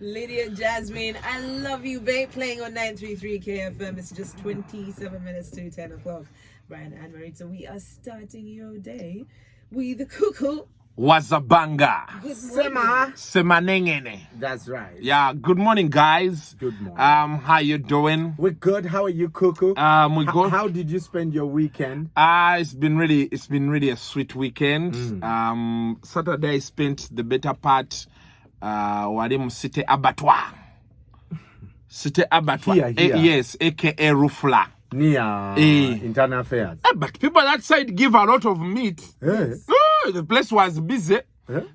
Lydia Jasmine, I love you, babe. Playing on 933 KFM. It's just 27 minutes to 10 o'clock. Brian and Marita, we are starting your day with the cuckoo. Wazabanga. Semanengene. That's right. Yeah, good morning, guys. Good morning. How you doing? We're good. How are you, Cuckoo? We good. How did you spend your weekend? It's been really a sweet weekend. Saturday I spent the better part walimu Cité Abattoir. Cité Abattoir. Here. Yes, aka Rufla. Near internal affairs. But people outside give a lot of meat. Yes. Oh, the place was busy.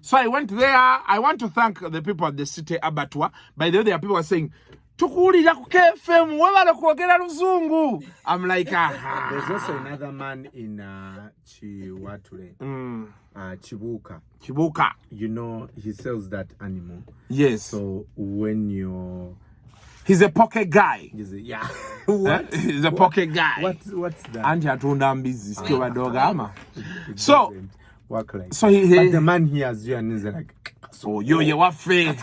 So I went there. I want to thank the people at the Cité Abattoir. By the way, there are people saying, "Tukulira ku KFM, wabala kuogera luzungu." I'm like, aha. There's also another man in Chibuka. You know, he sells that animal. Yes. So when you're... He's a pocket guy. Yeah. What? He's a pocket guy. What's that? And atunda Mbisi sio wadoga ama. So work like. So he but the man here has you and he's like, so yo ye wafe.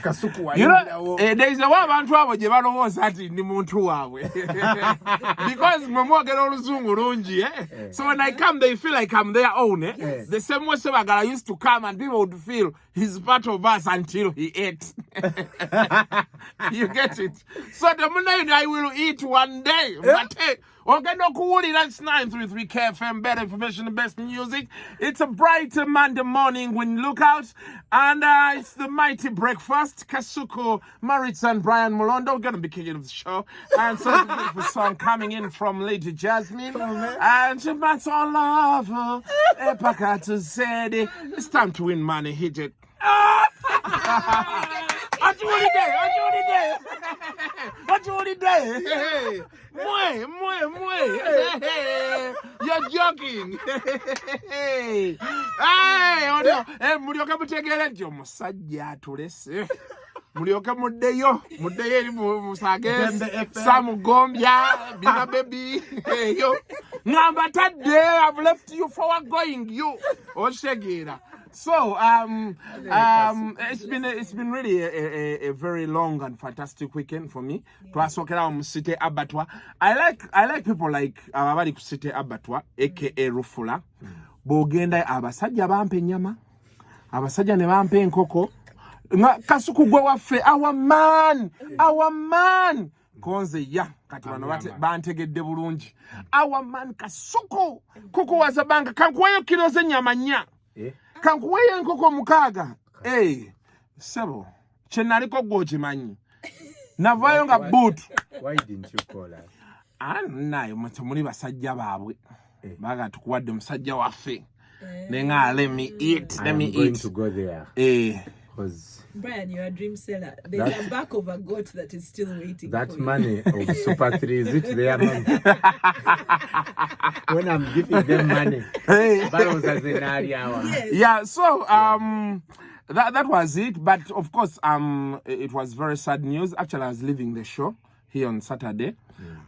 You know, there is a one abantu abo je balowooza ati ni muntu wawe. Because mwogera oluzungu lungi, eh? So when I come they feel like I'm their own, eh? Yes. The same way Sebagala used to come and people would feel he's part of us until he ate. You get it? So the moment I will eat one day. But hey, okay, no cool. That's 933 KFM. Better information, the best music. It's a bright Monday morning when Lookout, and it's the mighty breakfast. Kasuko, Maritza, and Brian Molondo. We're gonna be kicking off the show, and so a beautiful song coming in from Lady Jasmine, and that's all love. Epakatu said it's time to win money. Hit it. What you day? You're joking. Hey, mulioka mutegere nti omusajja atulese. Mulioka muddeyo eri musage samugombya bina baby. Yo. Ngamba tadde, I've left you for going you. Oshegera. So it's been really a very long and fantastic weekend for me. Twasokera mu Cité Abattoir. I like people like abali ku Cité Abattoir aka Rufula. Bogenda abasajja bampe nyama. Abasajja ne bampe enkoko. Kasuku gwe waffe our man. Konze ya kati bano bantegedde bulungi. Our man Kasuku. Kuku wazabanga kankuwayo kilo z'ennyama nnya. Kankuweyo enkoko mukaaga. Sebo. Kyenaliko gwokimanyi. Navayo nga boot. Why didn't you call us? Nayo muli basajja baabwe. Baga tukuwadde musajja waffe. Nenga let me eat. I'm going to go there. Because Brian, you're a dream seller. There's a back of a goat that is still waiting. That for money of Super 3, is it there, man? When I'm giving them money, that was as an area. Yes. Yeah, so that was it. But of course, it was very sad news. Actually, I was leaving the show here on Saturday,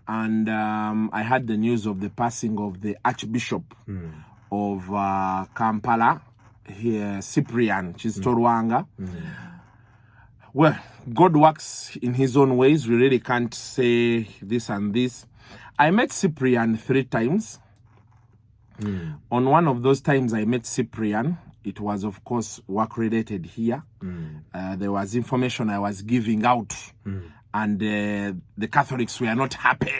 and I had the news of the passing of the Archbishop of Kampala, here, Cyprian Chistorwanga. Well, God works in his own ways. We really can't say this and this. I met Cyprian 3 times. On one of those times I met Cyprian, it was of course work related here. There was information I was giving out, and the Catholics were not happy.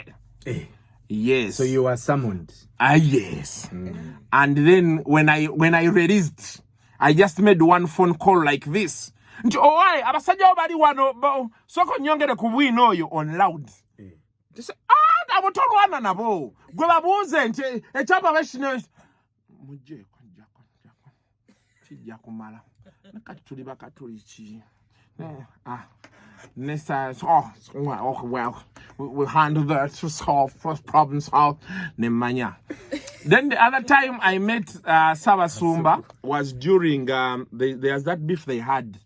Yes. So you were summoned. Yes. And then when I released, I just made one phone call like this. Oi, abasajja bali wano soko nyongere ku bwino oyo on loud. Just abotolwana nabo. Gwe babuuze nti ekyapa bashino mujje konjako. Kijja kumala. Nakati tuli bakatuli ki. Well, we'll handle that to solve first problem solved. Nemanya. Then the other time I met Sabasumba was during there's that beef they had,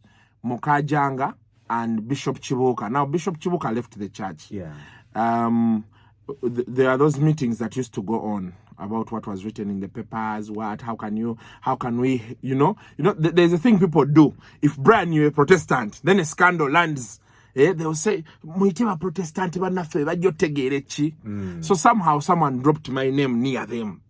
Mokajanga and Bishop Chibuka. Now Bishop Chibuka left the church. Yeah. There are those meetings that used to go on about what was written in the papers, how can we, there's a thing people do. If Brian, you're a Protestant, then a scandal lands They'll say, Muitima Protestant banafe bajjo tegeere chi. So somehow someone dropped my name near them.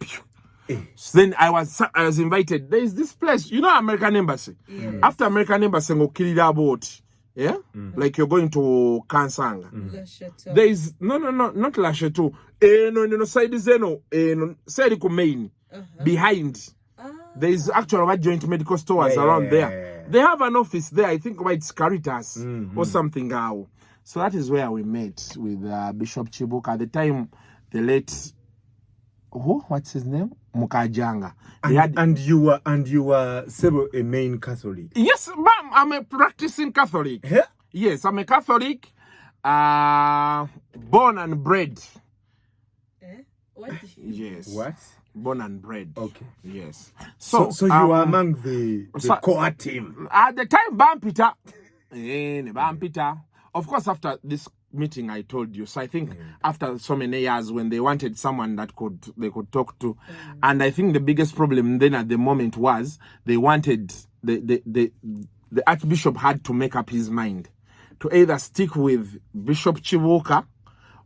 So then I was invited. There is this place, you know, American Embassy. Yes. After American Embassy, go Kirira boat. Yeah, like you're going to Kansanga. Le Chateau. There is not La Chateau. No side is no side main behind. There is actually joint medical stores around there. They have an office there. I think it's Caritas or something. So that is where we met with Bishop Chibuka. At the time, the late what's his name? Mukajanga. And you were several a main Catholic. Yes, ma'am. I'm a practicing Catholic. Yeah? Yes, I'm a Catholic. Born and bred. What? Yes. What? Born and bred. Okay. Yes. So you were among the core team. At the time, Bampita. Bampita. Of course, after this meeting I told you, so I think after so many years, when they wanted someone that they could talk to, and I think the biggest problem then at the moment was they wanted the Archbishop had to make up his mind to either stick with Bishop Chibuka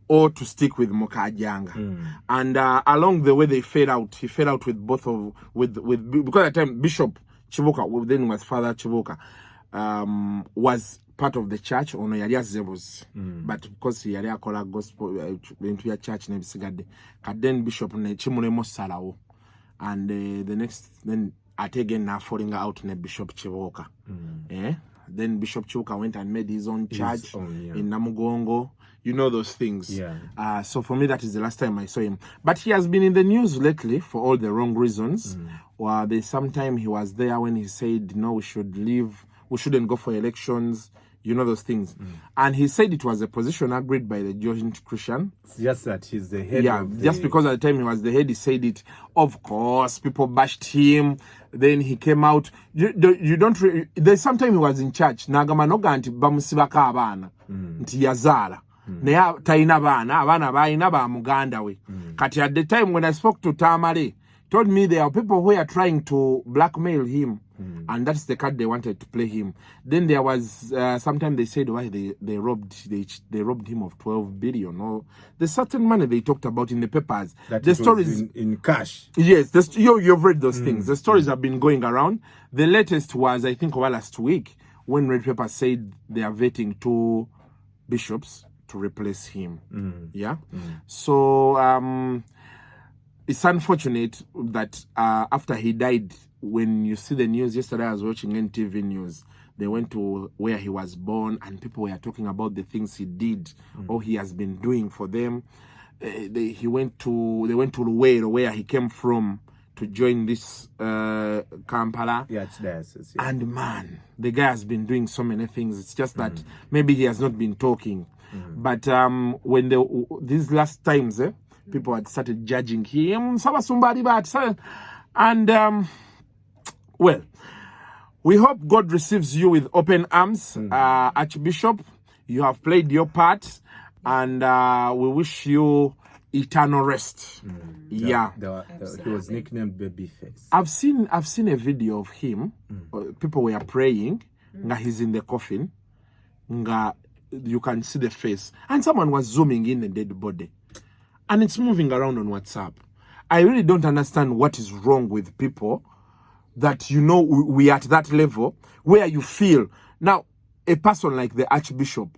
or to stick with Mukajanga. And along the way he fell out with both of because at the time Bishop Chibuka, then was Father Chibuka, was part of the church ono yali azebus but because he yali akola gospel into your church nebisigadde kadden Bishop ne chimulemo salawo and the next then at again now falling out ne Bishop Chibuka. Then Bishop Chibuka went and made his own church in Namugongo. You know those things. So for me, that is the last time I saw him. But he has been in the news lately for all the wrong reasons. There's sometime he was there when he said, no, we should leave. We shouldn't go for elections. You know those things. And he said it was a position agreed by the joint Christian. Just that he's the head. Just because at the time he was the head, he said it. Of course, people bashed him. Then he came out. You don't. There's sometime he was in church. Nagamanoga anti bamusibaka abana. Nti yazala. Neya taina abana baina ba muganda we. Kati at the time when I spoke to Tamale, told me there are people who are trying to blackmail him. And that's the card they wanted to play him. Then there was sometimes they said why they robbed him of 12 billion or the certain money they talked about in the papers. That the stories in cash. Yes, you've read those things. The stories have been going around. The latest was I think over last week when Red Pepper said they are vetting 2 bishops to replace him. So it's unfortunate that after he died, when you see the news, yesterday I was watching NTV News, they went to where he was born and people were talking about the things he did or he has been doing for them. They went to Luwero, where he came from, to join this Kampala. And man, the guy has been doing so many things. It's just that maybe he has not been talking. But when these last times, people had started judging him. And well, we hope God receives you with open arms, Archbishop. You have played your part, and we wish you eternal rest. He was nicknamed Babyface. I've seen a video of him. People were praying. He's in the coffin. You can see the face, and someone was zooming in the dead body, and it's moving around on WhatsApp. I really don't understand what is wrong with people that, you know, we are at that level where you feel now a person like the Archbishop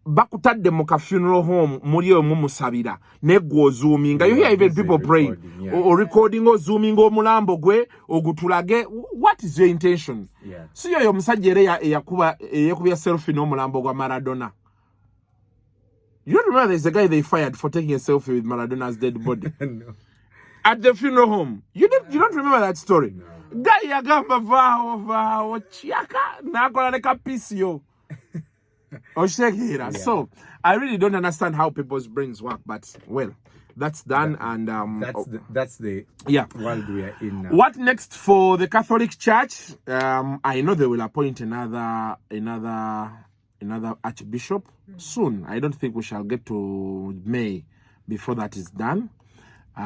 bakutadde mu funeral home muri oyo mumusabira negwo zooming. You hear even people praying or recording or zooming omulambo gwe ogutulage. What is your intention? So yo musajja era yakubya selfie n'omulambo gwa Maradona. You don't remember there's a guy they fired for taking a selfie with Maradona's dead body? No. At the funeral home. You don't remember that story? No. Guy yagamba vao chiaka nakola leka pisio. So I really don't understand how people's brains work, but well, that's done. And that's the world we are in now. What next for the Catholic Church? I know they will appoint another Archbishop soon. I don't think we shall get to May before that is done.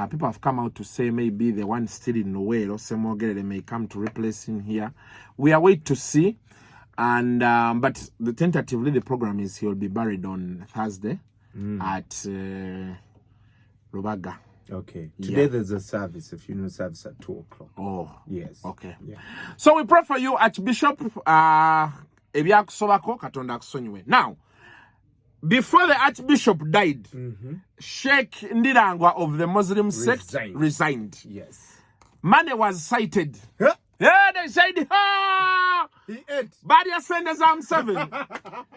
People have come out to say maybe the one still in Noel or Samuel may come to replace him here. We are waiting to see. And but tentatively the program is he'll be buried on Thursday at Rubaga. Okay. Today there's a service, a funeral service at 2:00. Oh. Yes. Okay. Yeah. So we pray for you, Archbishop. Now, before the Archbishop died, Sheikh Ndirangwa of the Muslim sect resigned. Yes. Money was cited. Huh? Yeah, they said, ah! He ate. Badia senders am 7.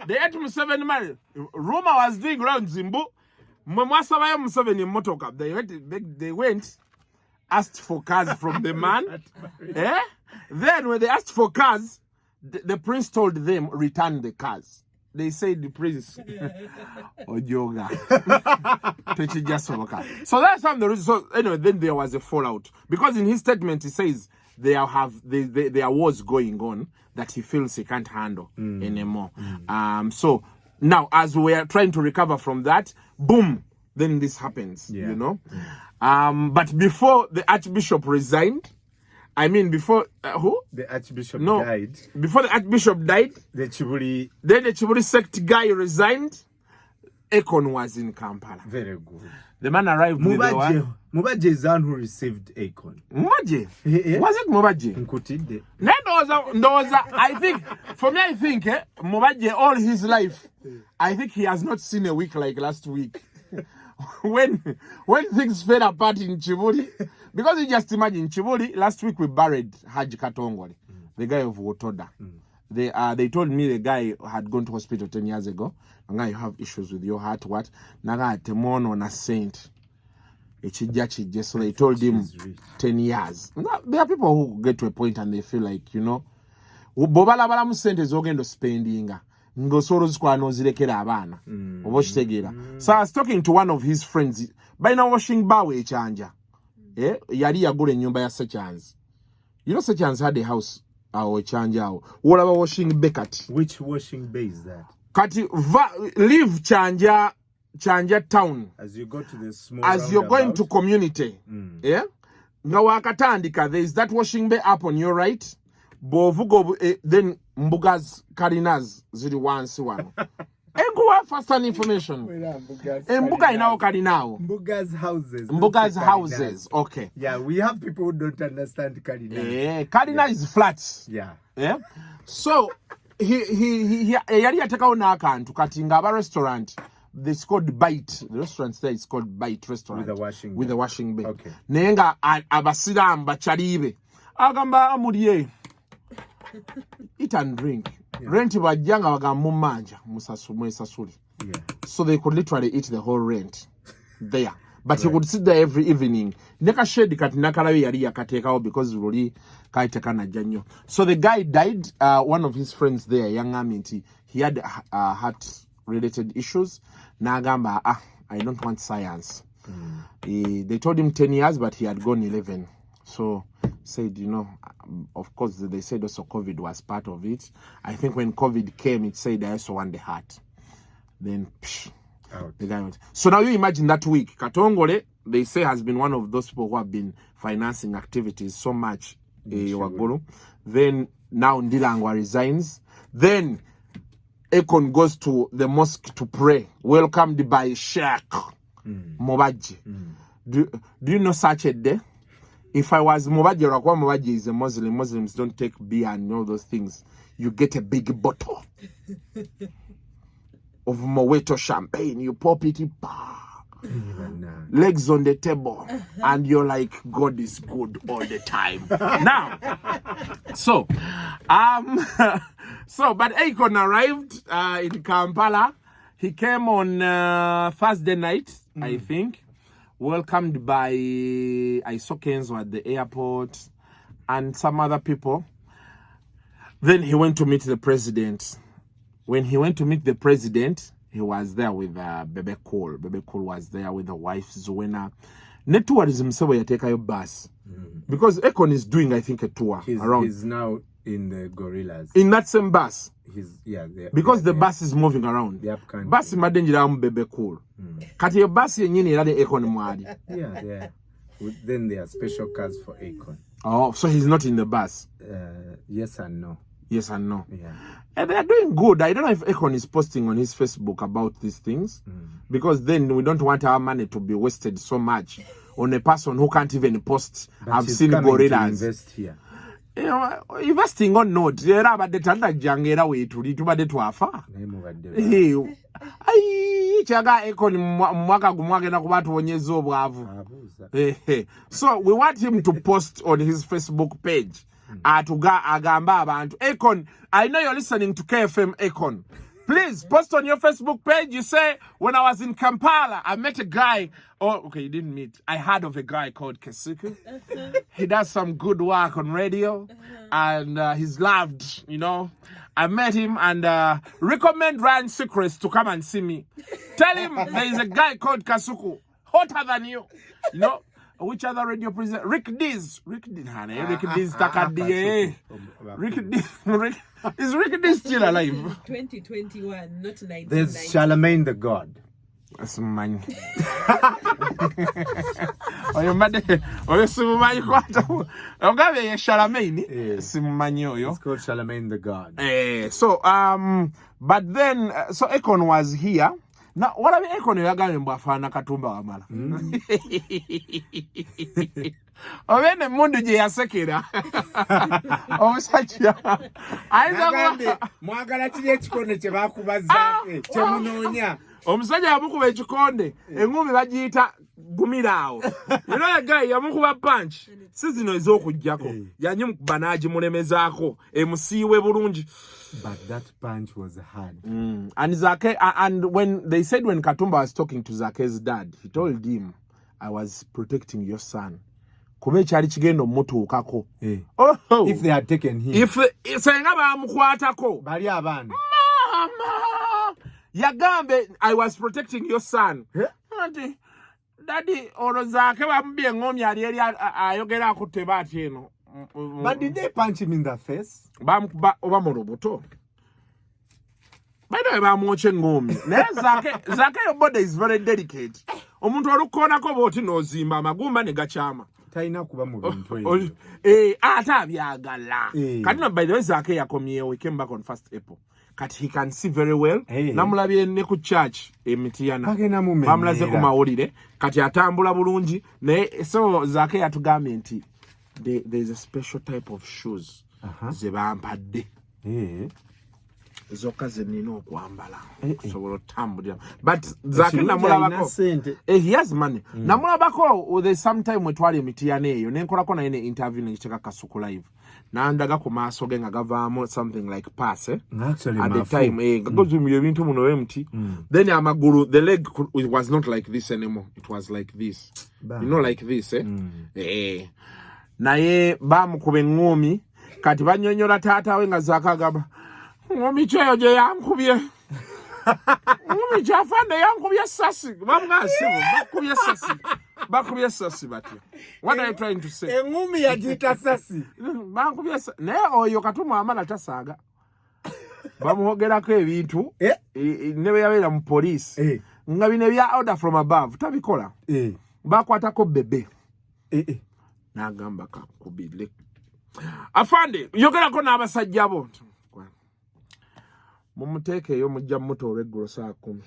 They ate him 7 money. Rumor was doing round Zimbu. Mwasaba am 7 in motoka. They went, asked for cars from the man. Then when they asked for cars, the prince told them, return the cars. They said the prince, Ojoga. So that's how the reason. So anyway, then there was a fallout. Because in his statement, he says there was going on that he feels he can't handle anymore. So now, as we are trying to recover from that, boom, then this happens, you know. But before the Archbishop resigned, I mean, before who? The Archbishop died. Before the Archbishop died, then the Chiburi sect guy resigned. Akon was in Kampala. Very good. The man arrived with the one. Mubaje is the one who received Akon. Mubaje? Was it Mubaje? Nkutide. I think, for me, Mubaje all his life, I think he has not seen a week like last week. when things fell apart in Chiburi, because you just imagine Chiburi, last week we buried Haji Katongole, the guy of Wotoda. They told me the guy had gone to hospital 10 years ago. Now you have issues with your heart. What? Naga temono na saint. So they told him 10 years. There are people who get to a point and they feel like, you know, bobala bala musente zogendo spendinga. So I was talking to one of his friends. By now washing bawe chanja. Yari yagure nyumba ya Sechans. You know Sechans had a house or chanja. What about washing Bekat? Which washing bay is that? Kati leave Chanja town. As you go to the small as you're going to community. Yeah? Ngawakatandika, there is that washing bay up on your right. Bovugo then Mbuga's Karinas ziri wansi wano. Enguwa first hand information. Mbuga inao Karinao. Mbuga's houses. Mbuga's houses. Okay. Yeah, we have people who don't understand Karina. Yeah, Karina is flats. Yeah. Yeah. So he yari ataka ona akantu katinga aba restaurant. It's called Bite. The restaurant there is called Bite restaurant. With a washing bay. Okay. Nenga abasira mbacharibe. Agamba amurie. Eat and drink. Yeah. Rent bajanga wagamumanja musasuli. Yeah. So they could literally eat the whole rent there. But you could sit there every evening. Neka shed katinakarawi yari yakateka because really kaiteka na janyo. So the guy died. One of his friends there, young Aminti, he had heart-related issues. Nagamba, I don't want science. They told him 10 years, but he had gone 11. So said, you know, of course they said also COVID was part of it. I think when COVID came, it said I also want the heart. Then the guy went. So now you imagine that week, Katongole, they say, has been one of those people who have been financing activities so much. Then now Ndirangwa resigns. Then Akon goes to the mosque to pray, welcomed by Sheikh Mobaji. Do you know such a day? If I was Mobaji, Rakwa Mobaji is a Muslim. Muslims don't take beer and all those things. You get a big bottle of Moweto champagne. You pop it, legs on the table, and you're like, God is good all the time. Now, but Akon arrived in Kampala. He came on Thursday night, I think. Welcomed by, I saw Kenzo at the airport and some other people. Then he went to meet the president. When he went to meet the president, he was there with Bebe Cool. Bebe Cool was there with the wife, Zuena. Netourism so you take a bus. Because Akon is doing, I think, a tour around. He's now in the Gorillas. In that same bus. Because the bus is moving around. Bus is madenjira Bebe Cool. Kati your bus yenyini irade Akon mwadi. Yeah. Then there are special cars for Akon. Oh, so he's not in the bus. Yes and no. Yes and no. Yeah. And they are doing good. I don't know if Akon is posting on his Facebook about these things, because then we don't want our money to be wasted so much on a person who can't even post. But I've she's seen coming to gorillas. invest here. You know, investing or not, era abadde tandajjanga way tuli tubadde twafa. Ai chaga Akon mwaka gumwagenda kuba tuwonyeza obwavu. So we want him to post on his Facebook page. Agamba abantu. Akon, I know you're listening to KFM Akon. Please post on your Facebook page. You say, when I was in Kampala, I met a guy. Oh, okay, you didn't meet. I heard of a guy called Kesuku. He does some good work on radio. And he's loved, you know. I met him and recommend Ryan Secrets to come and see me. Tell him there is a guy called Kasuku, hotter than you. You know, which other radio presenter? Rick Dees, honey. Rick Dees, Takadi. Rick Dees. Is Rick Dees still alive? 2021, not 1990. There's Charlemagne the God. That's man. Oyo made oyo simumanyi kwata. Ogabe ye Charlemagne. Simumanyi oyo. It's called Charlemagne the God. So but then so Akon was here. Now what are Akon yagane mbafana katumba wamala. Obene mundu je yasekera. Omusajja. Ayizagambe mwagala kiri ekikonde kye bakubazaake kye munoonya. Omusajja yamukuba ekikonde engumi bagiyita gumirawo. You know a guy yamukuba punch. Si zino ez'okujjako. Yanyimukuba n'agimulemezaako emusiiwe bulungi. But that punch was hard. And Zake, and when they said when Katumba was talking to Zake's dad, he told him, I was protecting your son. Oh, if they had taken him. If senga bamukwatako. Bali abana. Mama. Yagambe, I was protecting your son. Daddy, Orozake bambye ngomi ali ayogera akuteba ati eno. But did they punch him in the face? Oba mu lubuto. By the way, bamuoche ngomi. Zake your body is very delicate. Omuntu olukonako boti nozimba amagumba ne gachama. Taina kuba mu bintu ebyo. Ata byagala. Kati no by the way Zake yakomyewo, he came back on 1st April. Kati he can see very well. Namulabye ne ku church emitiana. Bamulaze ku mawulire. Kati atambula bulungi. So Zake yatugambe nti there's a special type of shoes. Ze bampadde. Zoka ze nina okwambala. Sobola otambulira. But Zake namulabako. He has money. Namulabako there's some time we twali emitiana eyo. Nenkolako naye ne interview nekiteka Kasuku live. Nandaga ku maaso ge nga gavaamu something like pass actually at the time gagozumira ebintu muno empty. Then amaguru, the leg it was not like this anymore, it was like this. You know, like this naye bamukuba engumi kati banyonyola taata we nga zakagaba ngumi kyeyo gye yankubye ngumi kyafande yankubye sasi bamugasibu bakubye sasi batyo. What are you trying to say? Engumi yagita sasi bakubye naye oyo Katuma amala tasaaga bamuhogerako ebintu ne bwe yabeera mu police nga bino bya order from above tabikola bakwatako bebe n'agamba kakubile afande yogerako n'abasajja bo mumuteeke eyo mujja mutoole eggulo saa 10.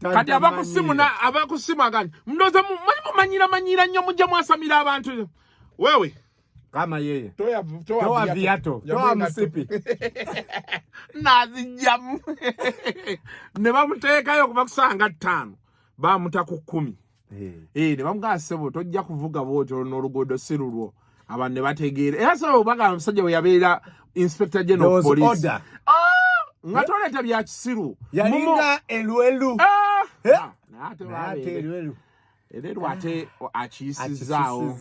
Kati abakusimu agani mndoza mumanyira nnyo mujja mwasamira abantu wewe kama yeye toa viato toa msipi nazijjamu ne bamuteekayo kuba kusanga 5 bamuta ku 10 ne bamugasebo tojja kuvuga bwotyo n'oluguudo si lulwo abantu ne bategeera era so baga omusajja we yabeera Inspector General of Police nga toleta bya kisiru yalinga elwelu elwelu ate akiyisizaawo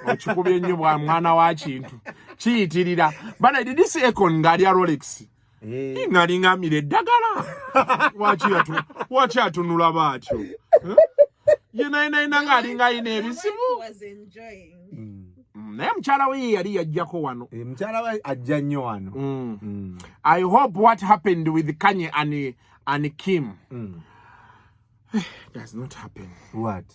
okikubye nnyo bwa mwana wa kintu kiyitirira bana didisi Akon ng'alya Rolex ng'alingamira eddagala waki atunula baatyo yenainaina ng'alinga ayina ebisibu naye mukyala we yali yajjako wano. Mukyala we ajja nnyo wano. I hope what happened with Kanye and Kim does not happen. What?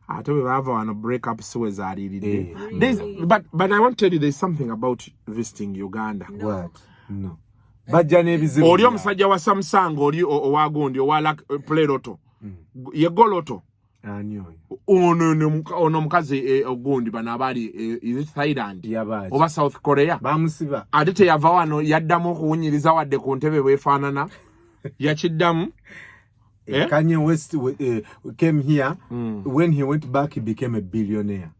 I told you I have a break up so as I did. Really? But I want to tell you there's something about visiting Uganda. What? No. Bajja n'ebizibu. Oli omusajja wa Samsung oli owagundi owala play loto. Ye goloto. Ani oyo? Ono mukazi ogundi bana abali is Thailand. Yabaji. Oba South Korea. Bamusiba. Ate yava wano yaddamu okuwunyiriza wadde ku ntebe bwefaanana. Yakiddamu. Kanye West came here. When he went back, he became a billionaire.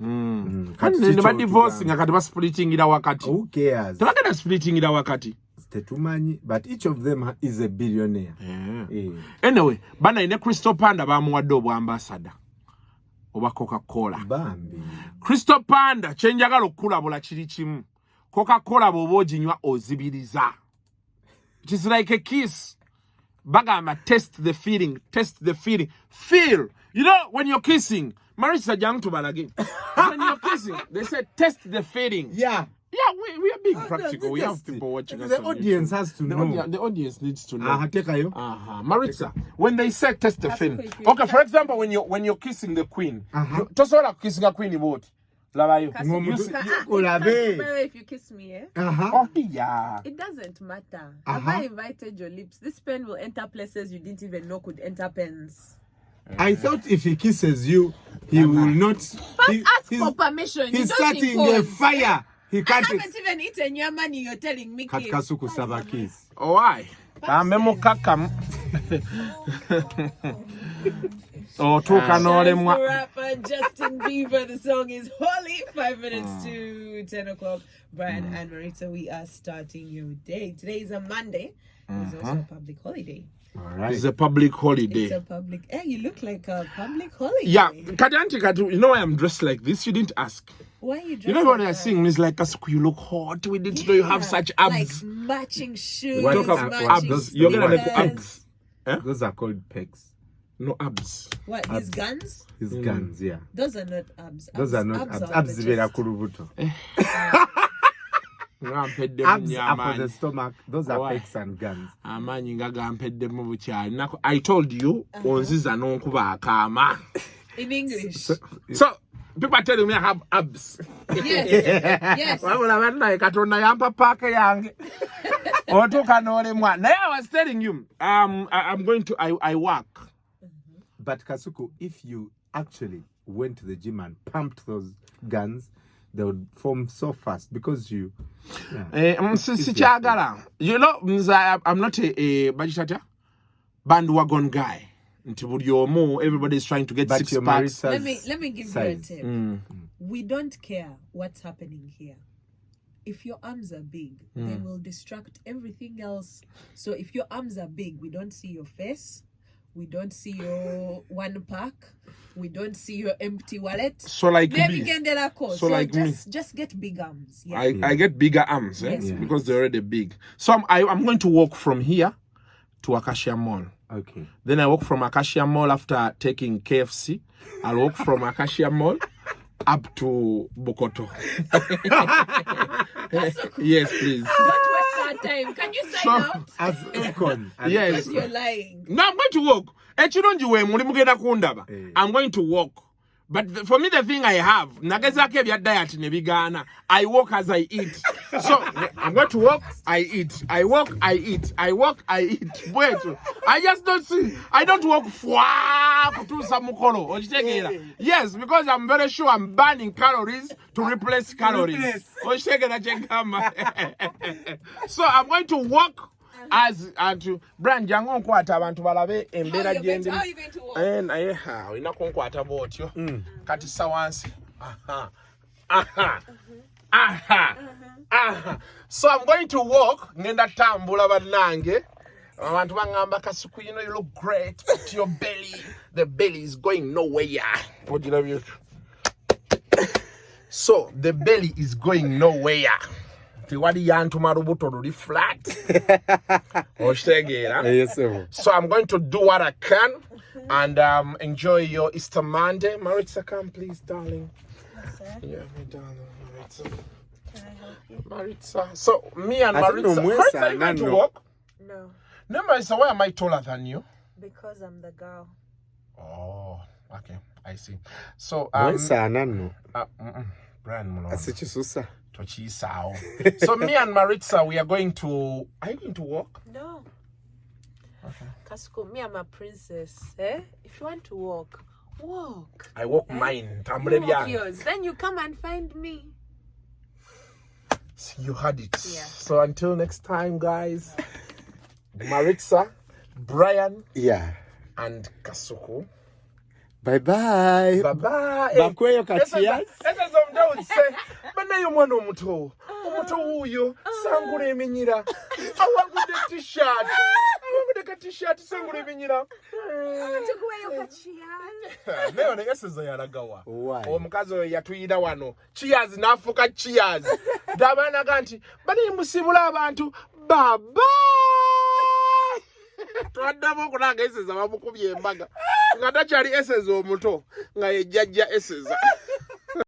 Kati divorcing akati ba splitting ida wakati. Who cares? Tebagenda splitting ida wakati. Tetumanyi, but each of them is a billionaire. Anyway, bana ine Crystal Panda bamuwadde obwa ambassador. Oba Coca-Cola. Bambi. Crystal Panda chenjagala okulabula kiri kimu. Coca-Cola bw'oba oginywa ozibiriza. It is like a kiss. Bagamba, test the feeling. Feel. You know, when you're kissing, marriage is a young to balagi. When you're kissing, they say test the feeling. Yeah. Yeah, we are being practical. We have people watching us. The audience has to know. The audience needs to know. Maritza, when they say test the feeling. Okay, for example, when you're kissing the queen, just all kissing a queen about. If you kiss me, Oh, yeah. it doesn't matter. Have I invited your lips? This pen will enter places you didn't even know could enter pens. I thought if he kisses you, he will not. Ask for permission. He's starting a fire. He can't. I haven't even eaten your money. You're telling me kiss. Katkasuku saba kiss. Oh, why? Amemo kakam. Oh, rapper Justin Bieber. The song is Holy. 5 minutes to 10 o'clock. Brian and Marita, we are starting your day. Today is a Monday. It's also a public holiday. All right. It's a public holiday. It's a public. Hey, you look like a public holiday. Yeah, Kadu, you know why I'm dressed like this? You didn't ask. Why are you dressed? You know what I sing? It's like, you look hot. We didn't know you have such abs. Like matching shoes. What matching abs? You're gonna make sneakers. abs. Those are called pecs. No abs. What? His guns? His guns, yeah. Those are not abs. Those are not abs. are Abs the vera chest. kurubuto. Abs Abs are for the stomach. Those are pecs and guns. I told you, onziza nonkuba akama. In English. So people are telling me I have abs. Yes. Now I was telling you, I'm going to, I work. But Kasuku, if you actually went to the gym and pumped those guns, they would form so fast because you. You know, I'm not a bandwagon guy. Everybody's trying to get But 6 your packs. Let me give size. you a tip. We don't care what's happening here. If your arms are big, they will distract everything else. So if your arms are big, we don't see your face. We don't see your one pack. We don't see your empty wallet. So like me. So like just get big arms. Yeah. I get bigger arms because they're already big. So I'm going to walk from here to Acacia Mall. Okay. Then I walk from Acacia Mall after taking KFC. I'll walk from Acacia Mall up to Bokoto. Yes, please. Don't waste our time. Can you sign out? As Akon. Yes. Because you're lying. No, I'm going to walk. I'm going to walk. But for me, the thing I have, I walk as I eat. So I'm going to walk, I eat. I walk, I eat. I walk, I eat. Wait, I just don't see. I don't walk yes, because I'm very sure I'm burning calories to replace calories. So I'm going to walk as to brand jango nkwata abantu balabe embera gyendi and I ina kunkwata botyo kati sawansi so I'm going to walk ngenda tambula banange abantu bangamba Kasuku, you know you look great but your belly, the belly is going nowhere. What did you? So the belly is going nowhere. So I'm going to do what I can and enjoy your Easter Monday. Maritza, come please, darling. Yeah, my darling, Maritza. Can I help you? Maritza. So me and Maritza. Maritza, are you going to walk? No. No, Maritza, why am I taller than you? Because I'm the girl. Oh, Okay, I see. So Brian Muno. So me and Maritza, we are going to. Are you going to walk? No. Okay. Kasuku, me, I'm a princess. If you want to walk. I walk mine. You walk yours. Then you come and find me. You had it. Yeah. So until next time, guys. Maritza, Brian, and Kasuku. Bye bye. Bye bye. Bakweyo kachia. Esa zomda utse. Bana yo mwana omuto. Omuto uyo sangura eminyira. Awangude t-shirt. Awangude ka t-shirt sangura eminyira. Tukweyo kachia. Leo ne eseza yaragawa. Why? Omukazi oyo yatuyida wano. Cheers nafuka cheers. Dabana ganti bani musibula abantu. Bye bye. Twadamo kunanga eseza bamukubye embaga. Nga tachali eseza omuto nga yejjajja eseza.